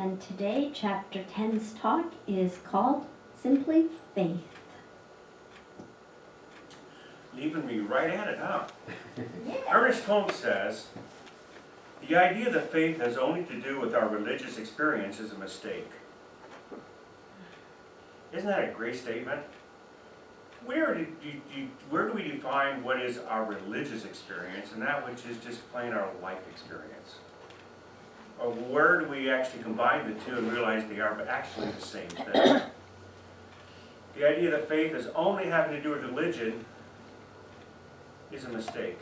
and today chapter 10's talk is called Simply Faith. Leaving me right at it, huh? Yeah. Ernest Holmes says, the idea that faith has only to do with our religious experience is a mistake. Isn't that a great statement? Where do we define what is our religious experience and that which is just plain our life experience? Or where do we actually combine the two and realize they are actually the same thing? The idea that faith is only having to do with religion is a mistake.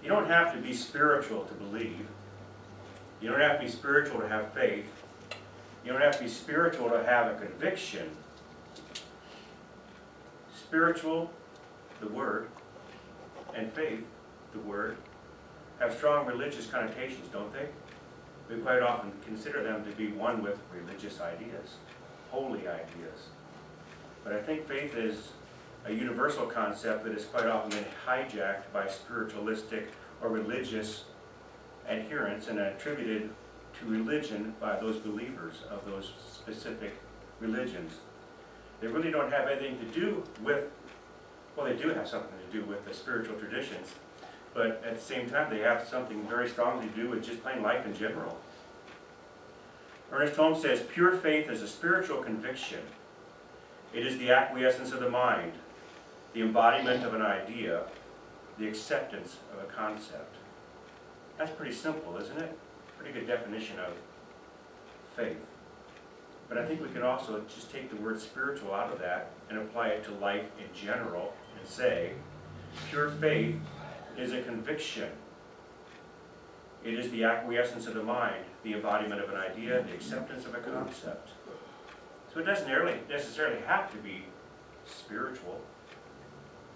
You don't have to be spiritual to believe. You don't have to be spiritual to have faith. You don't have to be spiritual to have a conviction. Spiritual, the word, and faith, the word, have strong religious connotations, don't they? We quite often consider them to be one with religious ideas, holy ideas. But I think faith is a universal concept that is quite often been hijacked by spiritualistic or religious adherents and attributed to religion by those believers of those specific religions. They really don't have anything to do with, well, they do have something to do with the spiritual traditions, but at the same time they have something very strongly to do with just plain life in general. Ernest Holmes says, pure faith is a spiritual conviction. It is the acquiescence of the mind, the embodiment of an idea, the acceptance of a concept. That's pretty simple, isn't it? Pretty good definition of faith. But I think we can also just take the word spiritual out of that and apply it to life in general and say, pure faith is a conviction. It is the acquiescence of the mind, the embodiment of an idea, the acceptance of a concept. So it doesn't necessarily have to be spiritual.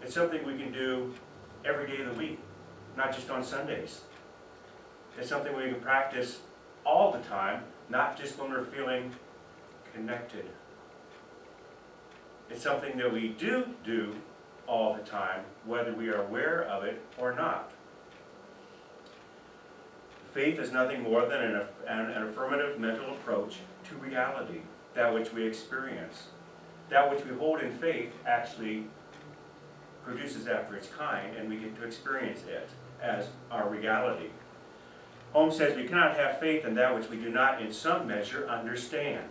It's something we can do every day of the week, not just on Sundays. It's something we can practice all the time, not just when we're feeling connected. It's something that we do all the time, whether we are aware of it or not. Faith is nothing more than an affirmative mental approach to reality, that which we experience. That which we hold in faith actually produces after its kind, and we get to experience it as our reality. Holmes says we cannot have faith in that which we do not in some measure understand.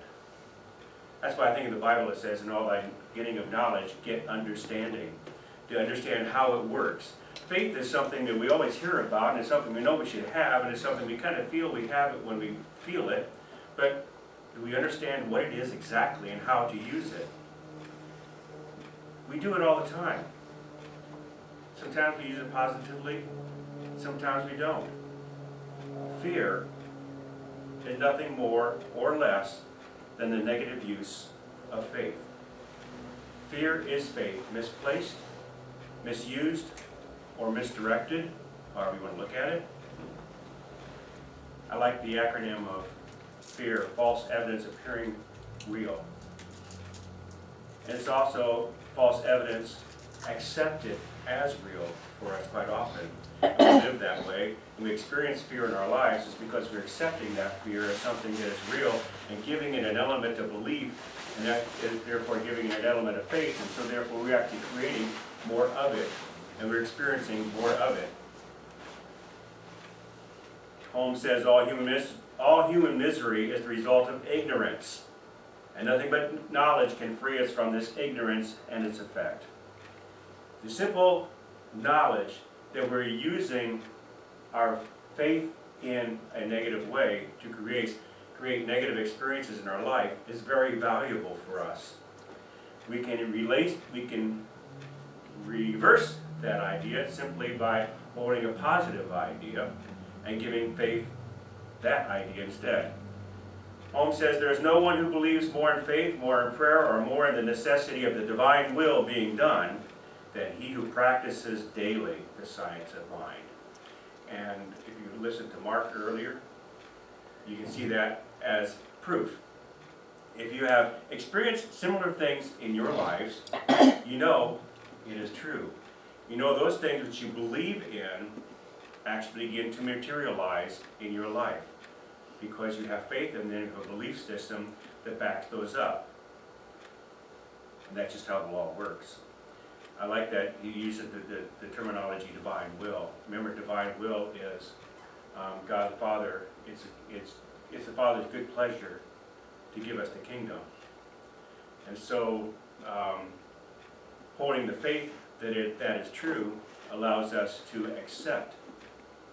That's why I think in the Bible it says, in all thy getting of knowledge, get understanding. To understand how it works. Faith is something that we always hear about, and it's something we know we should have, and it's something we kind of feel we have it when we feel it, but do we understand what it is exactly and how to use it? We do it all the time. Sometimes we use it positively, sometimes we don't. Fear is nothing more or less than the negative use of faith. Fear is faith, misplaced, misused, or misdirected, however you want to look at it. I like the acronym of fear, false evidence appearing real. And it's also false evidence accepted as real for us quite often. And we live that way, and we experience fear in our lives is because we're accepting that fear as something that is real and giving it an element of belief, and that is therefore giving it an element of faith, and so therefore we're actually creating more of it, and we're experiencing more of it. Holmes says all human misery is the result of ignorance, and nothing but knowledge can free us from this ignorance and its effect. The simple knowledge that we're using our faith in a negative way to create negative experiences in our life is very valuable for us. We can reverse that idea simply by holding a positive idea and giving faith that idea instead. Holmes says there is no one who believes more in faith, more in prayer, or more in the necessity of the divine will being done than he who practices daily the science of mind. And if you listened to Mark earlier, you can see that as proof. If you have experienced similar things in your lives, you know it is true. You know those things which you believe in actually begin to materialize in your life. because you have faith and then you have a belief system that backs those up. And that's just how the law works. I like that he uses the terminology divine will. Remember, divine will is God the Father. It's the Father's good pleasure to give us the kingdom. And so holding the faith that is true allows us to accept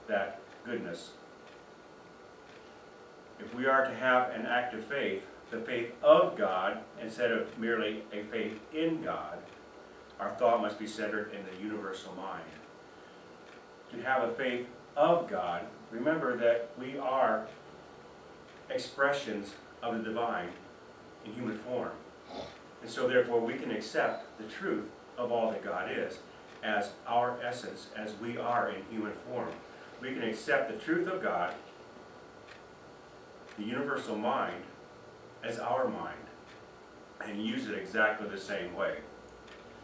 that goodness. If we are to have an act of faith, the faith of God, instead of merely a faith in God, our thought must be centered in the universal mind. To have a faith of God, remember that we are expressions of the divine in human form. And so therefore we can accept the truth of all that God is as our essence, as we are in human form. We can accept the truth of God, the universal mind, as our mind, and use it exactly the same way.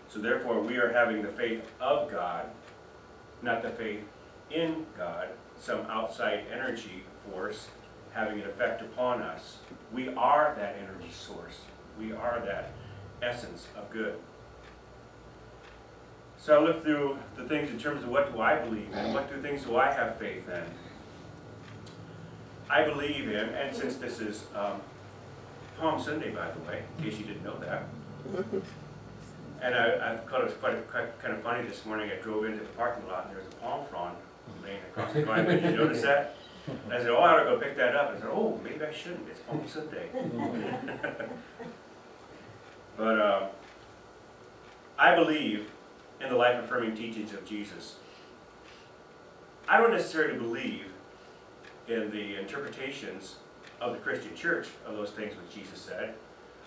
So therefore we are having the faith of God, not the faith in God, some outside energy force having an effect upon us. We are that energy source. We are that essence of good. So I look through the things in terms of what do I believe in, what things do I have faith in. I believe in, and since this is Palm Sunday, by the way, in case you didn't know that, and I thought it was quite kind of funny this morning. I drove into the parking lot and there was a palm frond laying across the driveway. Did you notice that? And I said, oh, I ought to go pick that up. And I said, oh, maybe I shouldn't. It's Palm Sunday. But I believe in the life-affirming teachings of Jesus. I don't necessarily believe in the interpretations of the Christian church of those things which Jesus said.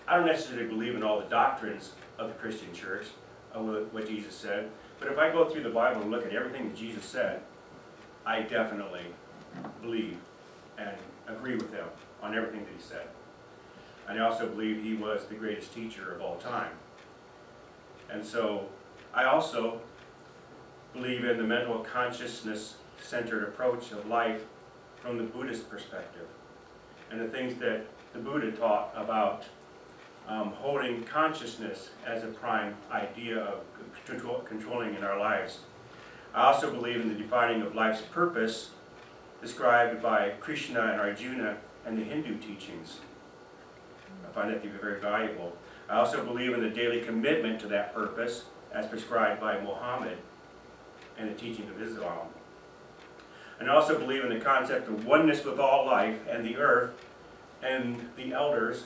I don't necessarily believe in all the doctrines of the Christian church of what Jesus said. But if I go through the Bible and look at everything that Jesus said, I definitely believe and agree with him on everything that he said. And I also believe he was the greatest teacher of all time. And so I also believe in the mental consciousness-centered approach of life from the Buddhist perspective, and the things that the Buddha taught about holding consciousness as a prime idea of controlling in our lives. I also believe in the defining of life's purpose described by Krishna and Arjuna and the Hindu teachings. I find that to be very valuable. I also believe in the daily commitment to that purpose as prescribed by Muhammad and the teaching of Islam. And I also believe in the concept of oneness with all life and the earth and the elders,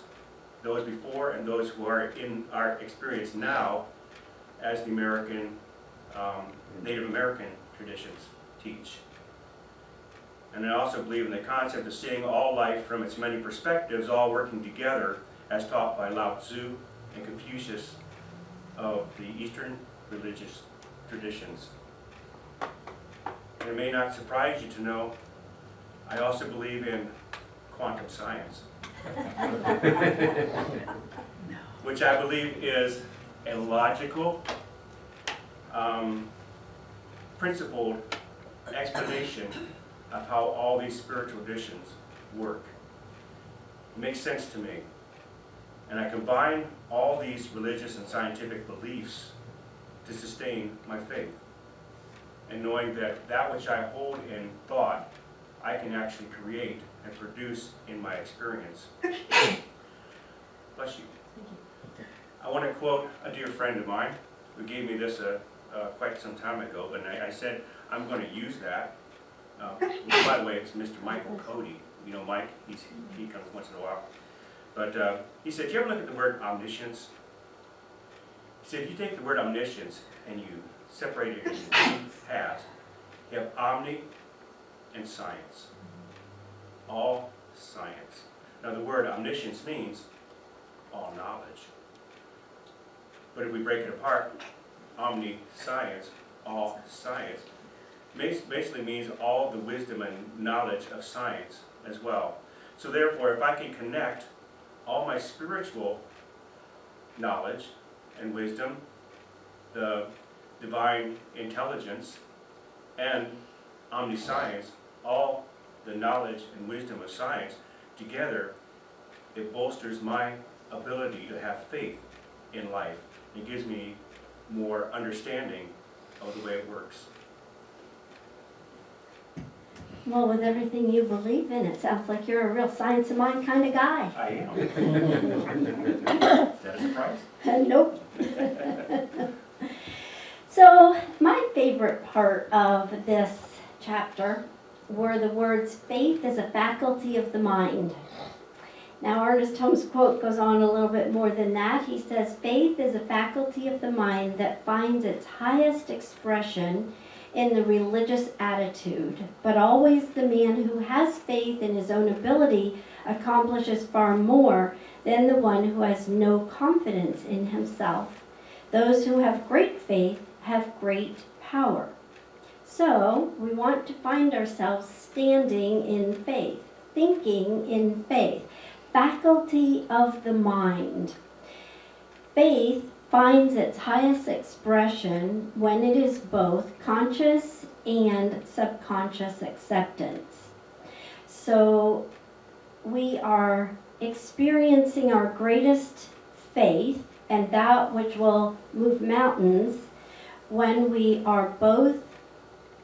those before and those who are in our experience now, as the Native American traditions teach. And I also believe in the concept of seeing all life from its many perspectives, all working together, as taught by Lao Tzu and Confucius of the Eastern religious traditions. And it may not surprise you to know, I also believe in quantum science, which I believe is a logical, principled explanation of how all these spiritual traditions work. It makes sense to me. And I combine all these religious and scientific beliefs to sustain my faith. And knowing that that which I hold in thought, I can actually create and produce in my experience. Bless you. I want to quote a dear friend of mine who gave me this quite some time ago, and I said, I'm going to use that. By the way, it's Mr. Michael Cody. You know Mike, he comes once in a while. But he said, do you ever look at the word omniscience? He said, if you take the word omniscience and you separate it into two halves, you have omni and science. All science. Now the word omniscience means all knowledge. But if we break it apart, omniscience, all science, basically means all the wisdom and knowledge of science as well. So therefore, if I can connect all my spiritual knowledge and wisdom, the divine intelligence, and omniscience, all the knowledge and wisdom of science, together, it bolsters my ability to have faith in life. It gives me more understanding of the way it works. Well, with everything you believe in, it sounds like you're a real science of mind kind of guy. I am. Is that a surprise? Nope. So, my favorite part of this chapter were the words, faith is a faculty of the mind. Now, Ernest Holmes' quote goes on a little bit more than that. He says, faith is a faculty of the mind that finds its highest expression in the religious attitude, but always the man who has faith in his own ability accomplishes far more than the one who has no confidence in himself. Those who have great faith have great power. So, we want to find ourselves standing in faith, thinking in faith, faculty of the mind. Faith finds its highest expression when it is both conscious and subconscious acceptance. So we are experiencing our greatest faith and that which will move mountains when we are both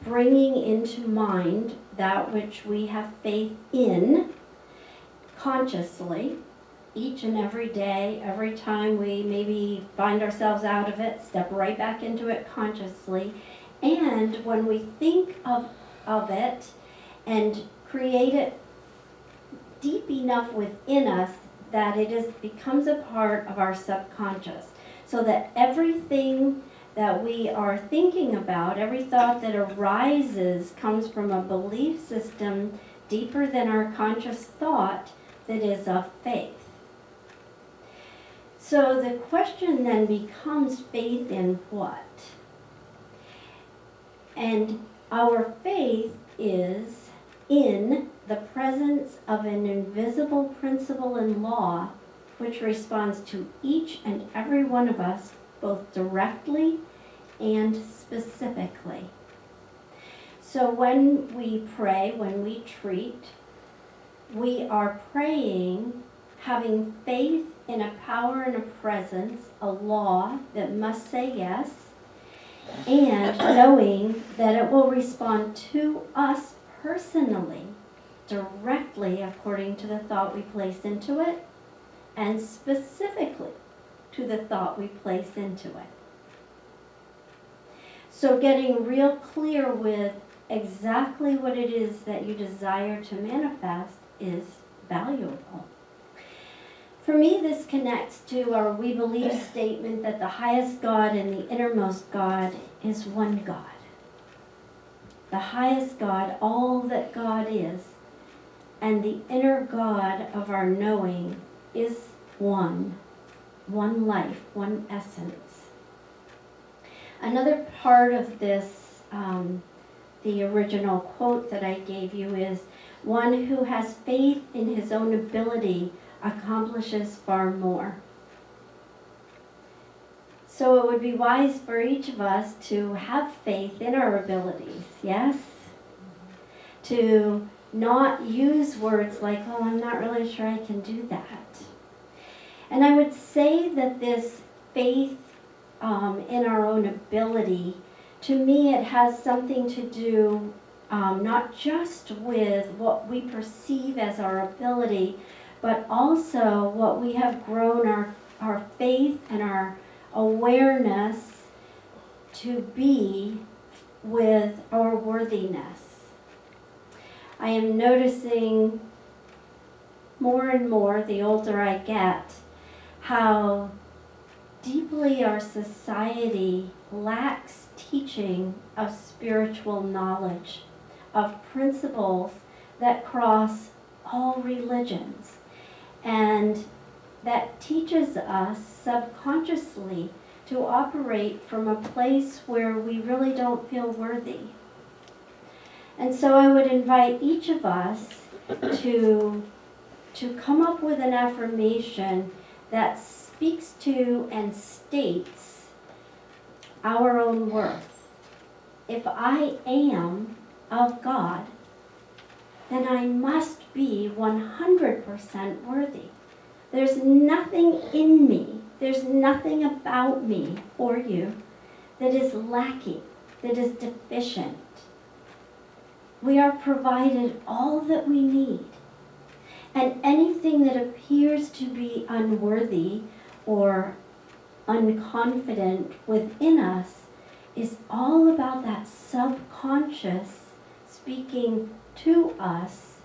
bringing into mind that which we have faith in consciously, each and every day, every time we maybe find ourselves out of it, step right back into it consciously. And when we think of it and create it deep enough within us that it becomes a part of our subconscious. So that everything that we are thinking about, every thought that arises comes from a belief system deeper than our conscious thought that is of faith. So the question then becomes faith in what? And our faith is in the presence of an invisible principle and law which responds to each and every one of us both directly and specifically. So when we pray, when we treat, we are praying having faith in a power and a presence, a law that must say yes, and knowing that it will respond to us personally, directly according to the thought we place into it, and specifically to the thought we place into it. So getting real clear with exactly what it is that you desire to manifest is valuable. For me, this connects to our we believe statement that the highest God and the innermost God is one God. The highest God, all that God is, and the inner God of our knowing is one life, one essence. Another part of this, the original quote that I gave you is, one who has faith in his own ability accomplishes far more. So it would be wise for each of us to have faith in our abilities, yes? To not use words like, oh, I'm not really sure I can do that. And I would say that this faith in our own ability, to me it has something to do not just with what we perceive as our ability, but also what we have grown our faith and our awareness to be with our worthiness. I am noticing more and more, the older I get, how deeply our society lacks teaching of spiritual knowledge, of principles that cross all religions, and that teaches us subconsciously to operate from a place where we really don't feel worthy. And so I would invite each of us to come up with an affirmation that speaks to and states our own worth. If I am of God, then I must be 100% worthy. There's nothing in me, there's nothing about me or you that is lacking, that is deficient. We are provided all that we need. And anything that appears to be unworthy or unconfident within us is all about that subconscious speaking to us,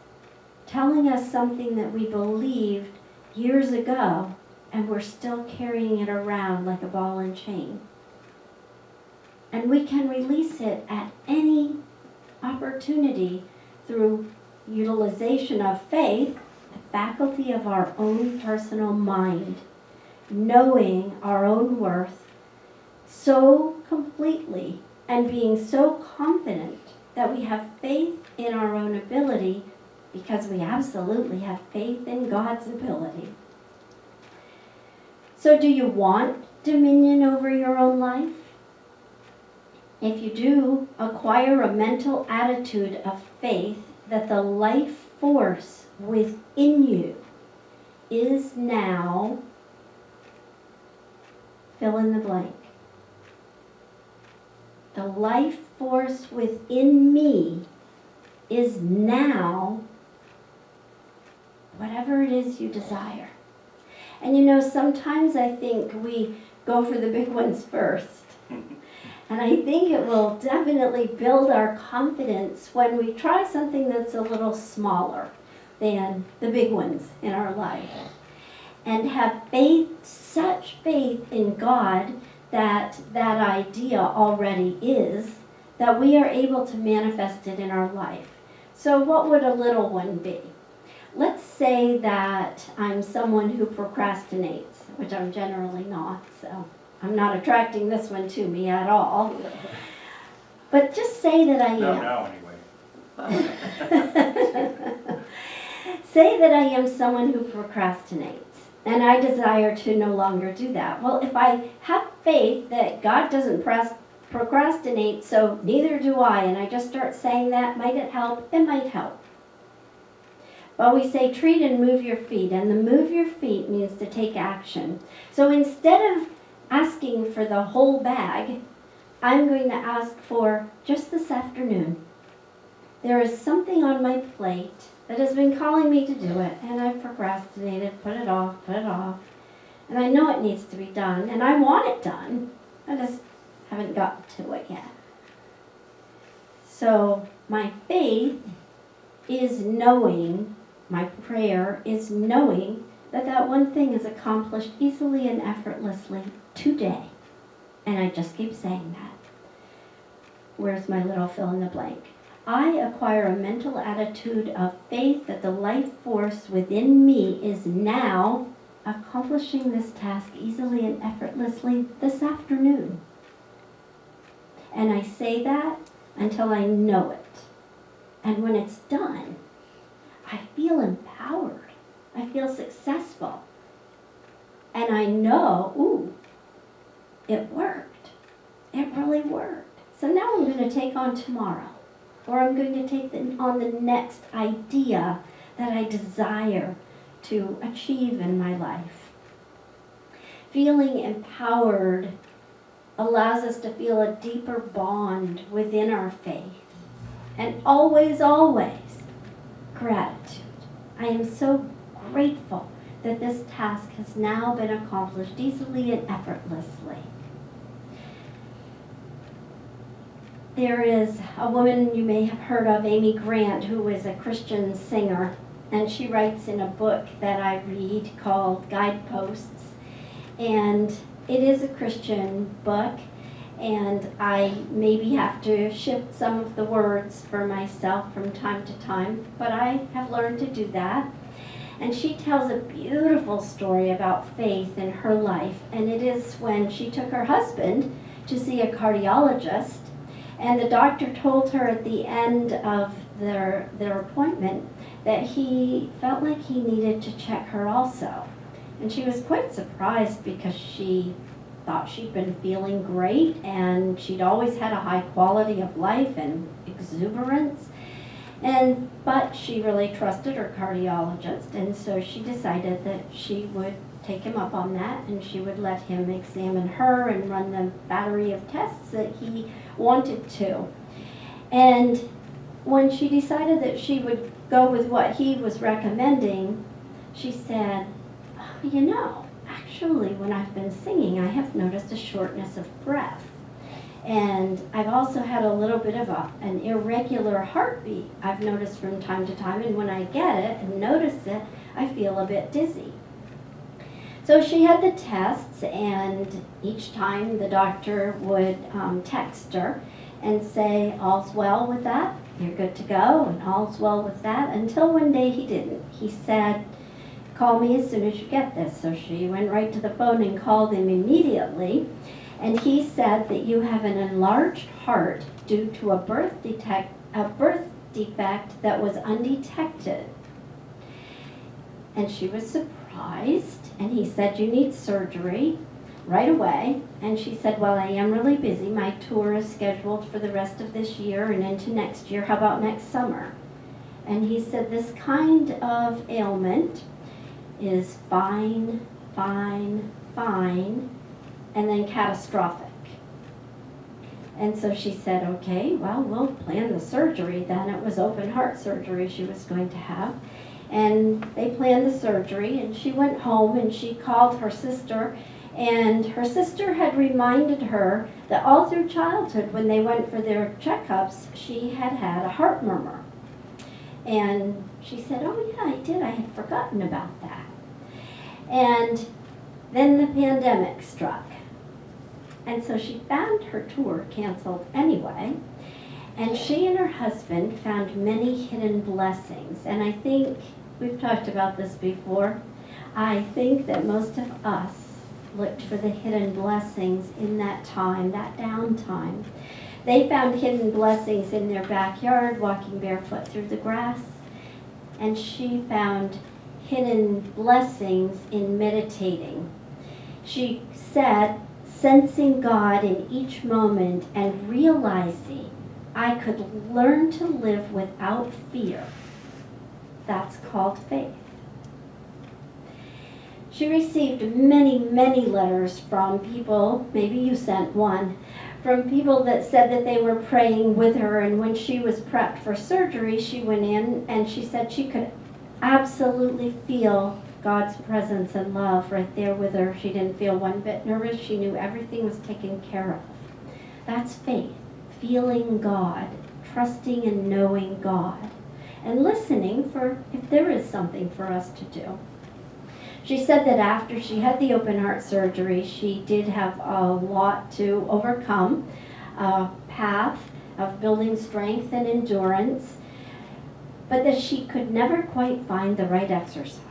telling us something that we believed years ago, and we're still carrying it around like a ball and chain. And we can release it at any opportunity through utilization of faith, the faculty of our own personal mind, knowing our own worth so completely and being so confident that we have faith in our own ability, because we absolutely have faith in God's ability. So do you want dominion over your own life? If you do, acquire a mental attitude of faith that the life force within you is now, fill in the blank. The life force within me is now whatever it is you desire. And you know, sometimes I think we go for the big ones first. And I think it will definitely build our confidence when we try something that's a little smaller than the big ones in our life. And have faith, such faith in God that that idea already is, that we are able to manifest it in our life. So what would a little one be? Let's say that I'm someone who procrastinates, which I'm generally not, so I'm not attracting this one to me at all. But just say that I am. Not now, anyway. Say that I am someone who procrastinates, and I desire to no longer do that. Well, if I have faith that God doesn't procrastinate, so neither do I, and I just start saying that, might it help? It might help. Well, we say treat and move your feet, and the move your feet means to take action. So instead of asking for the whole bag, I'm going to ask for just this afternoon. There is something on my plate that has been calling me to do it, and I've procrastinated, put it off, and I know it needs to be done, and I want it done. I just haven't gotten to it yet. So my faith is knowing, my prayer is knowing that that one thing is accomplished easily and effortlessly today. And I just keep saying that. Where's my little fill in the blank? I acquire a mental attitude of faith that the life force within me is now accomplishing this task easily and effortlessly this afternoon. And I say that until I know it. And when it's done, I feel empowered. I feel successful. And I know, ooh, it worked. It really worked. So now I'm going to take on tomorrow. Or I'm going to take on the next idea that I desire to achieve in my life. Feeling empowered allows us to feel a deeper bond within our faith. And always, always, gratitude. I am so grateful that this task has now been accomplished easily and effortlessly. There is a woman you may have heard of, Amy Grant, who is a Christian singer, and she writes in a book that I read called Guideposts, and it is a Christian book, and I maybe have to shift some of the words for myself from time to time, but I have learned to do that. And she tells a beautiful story about faith in her life, and it is when she took her husband to see a cardiologist, and the doctor told her at the end of their appointment that he felt like he needed to check her also. And she was quite surprised because she thought she'd been feeling great and she'd always had a high quality of life and exuberance. But she really trusted her cardiologist, and so she decided that she would take him up on that, and she would let him examine her and run the battery of tests that he wanted to. And when she decided that she would go with what he was recommending, she said, oh, actually when I've been singing, I have noticed a shortness of breath. And I've also had a little bit of an irregular heartbeat I've noticed from time to time, and when I get it and notice it, I feel a bit dizzy. So she had the tests, and each time the doctor would text her and say, all's well with that, you're good to go, and all's well with that, until one day he didn't. He said, call me as soon as you get this. So she went right to the phone and called him immediately. And he said that you have an enlarged heart due to a birth defect that was undetected. And she was surprised, and he said, you need surgery right away. And she said, well, I am really busy. My tour is scheduled for the rest of this year and into next year. How about next summer? And he said, this kind of ailment is fine, fine, fine, and then catastrophic. And so she said, okay, well, we'll plan the surgery then. It was open heart surgery she was going to have. And they planned the surgery, and she went home and she called her sister, and her sister had reminded her that all through childhood when they went for their checkups, she had had a heart murmur. And she said, oh yeah, I did. I had forgotten about that. And then the pandemic struck. And so she found her tour canceled anyway. And she and her husband found many hidden blessings. And I think, we've talked about this before, I think that most of us looked for the hidden blessings in that time, that downtime. They found hidden blessings in their backyard, walking barefoot through the grass. And she found hidden blessings in meditating. She said, sensing God in each moment and realizing I could learn to live without fear. That's called faith. She received many, many letters from people, maybe you sent one, from people that said that they were praying with her, and when she was prepped for surgery, she went in and she said she could absolutely feel God's presence and love right there with her. She didn't feel one bit nervous. She knew everything was taken care of. That's faith, feeling God, trusting and knowing God, and listening for if there is something for us to do. She said that after she had the open heart surgery, she did have a lot to overcome, a path of building strength and endurance, but that she could never quite find the right exercise.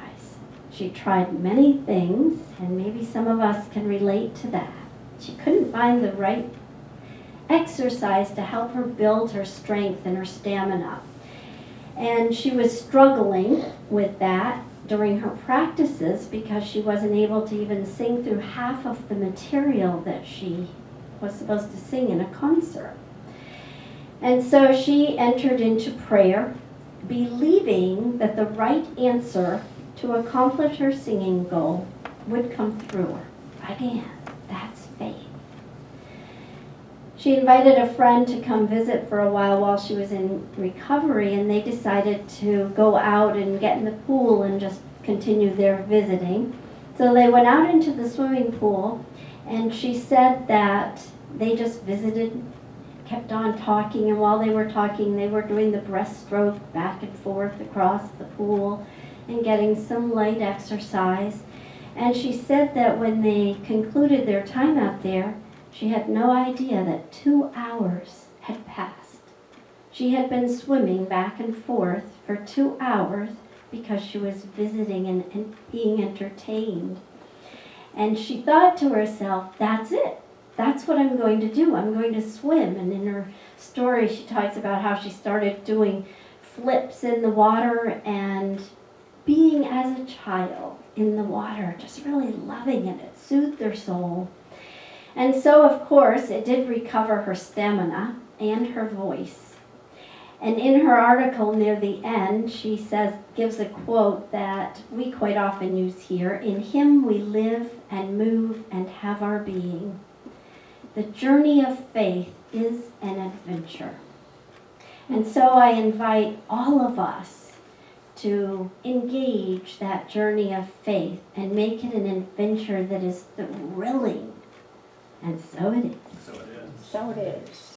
She tried many things, and maybe some of us can relate to that. She couldn't find the right exercise to help her build her strength and her stamina. And she was struggling with that during her practices because she wasn't able to even sing through half of the material that she was supposed to sing in a concert. And so she entered into prayer, believing that the right answer to accomplish her singing goal would come through her. Again, that's faith. She invited a friend to come visit for a while she was in recovery, and they decided to go out and get in the pool and just continue their visiting. So they went out into the swimming pool, and she said that they just visited, kept on talking, and while they were talking, they were doing the breaststroke back and forth across the pool and getting some light exercise. And she said that when they concluded their time out there, she had no idea that 2 hours had passed. She had been swimming back and forth for 2 hours because she was visiting and being entertained. And she thought to herself, that's it. That's what I'm going to do. I'm going to swim. And in her story, she talks about how she started doing flips in the water and being as a child in the water, just really loving it. It soothed her soul. And so, of course, it did recover her stamina and her voice. And in her article near the end, she gives a quote that we quite often use here: "In him we live and move and have our being. The journey of faith is an adventure." And so I invite all of us to engage that journey of faith and make it an adventure that is thrilling. And so it is. So it is. So it is.